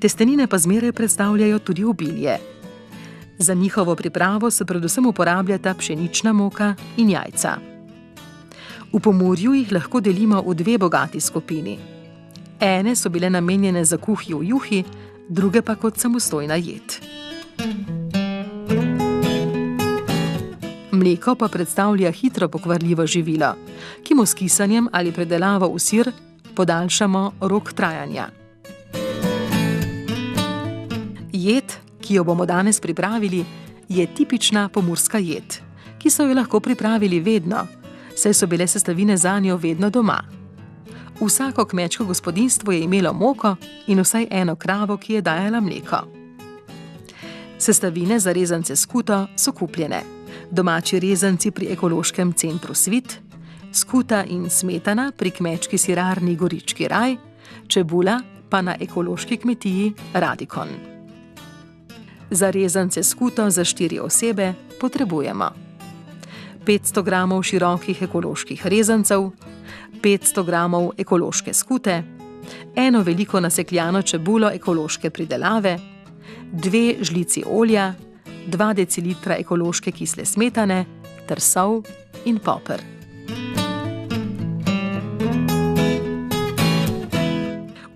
Testenine pa zmeraj predstavljajo tudi obilje. Za njihovo pripravo se predvsem uporabljata pšenična moka in jajca. V Pomurju jih lahko delimo v dve bogati skupini. Ene so bile namenjene za kuhjo v juhi, druge pa kot samostojna jed. Mleko pa predstavlja hitro pokvarljivo živilo, ki mu s kisanjem ali predelavo v sir podaljšamo rok trajanja. Jed, ki jo bomo danes pripravili, je tipična pomurska jed, ki so jo lahko pripravili vedno, saj so bile sestavine zanjo vedno doma. Vsako kmečko gospodinjstvo je imelo moko in vsaj eno kravo, ki je dajala mleko. Sestavine za rezance skuto so kupljene. Domači rezanci pri ekološkem centru Svit, skuta in smetana pri kmečki sirarni Gorički raj, čebula pa na ekološki kmetiji Radikon. Za rezance skuto za 4 osebe potrebujemo 500 gramov širokih ekoloških rezancev, 500 gramov ekološke skute, eno veliko nasekljano čebulo ekološke pridelave, 2 žlici olja, 2 decilitra ekološke kisle smetane ter sol in poper.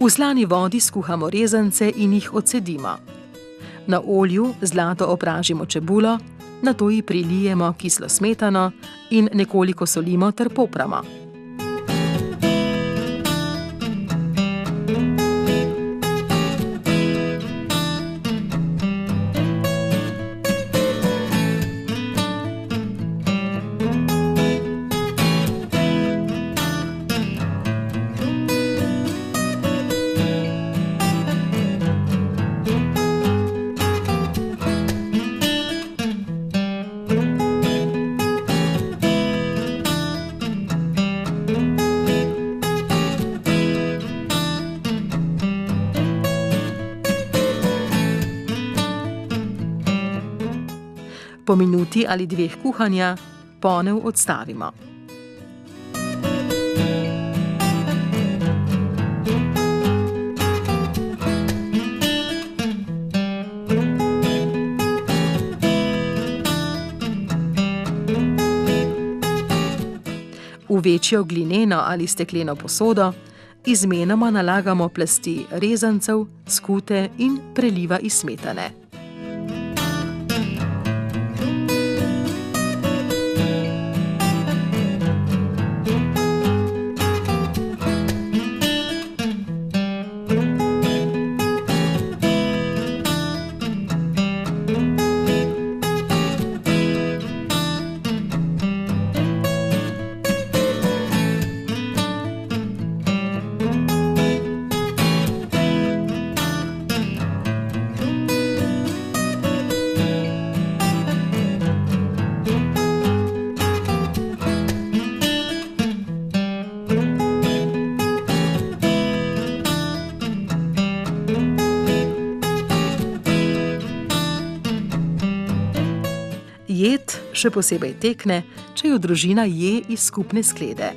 V slani vodi skuhamo rezance in jih odcedimo. Na olju zlato opražimo čebulo, nato ji prilijemo kislo smetano in nekoliko solimo ter popramo. Po minuti ali 2 kuhanja ponev odstavimo. V večjo glineno ali stekleno posodo izmenoma nalagamo plasti rezancev, skute in preliva iz smetane. Jed še posebej tekne, če jo družina je iz skupne sklede.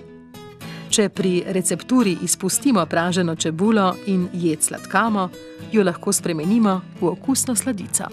Če pri recepturi izpustimo praženo čebulo in jed sladkamo, jo lahko spremenimo v okusno sladico.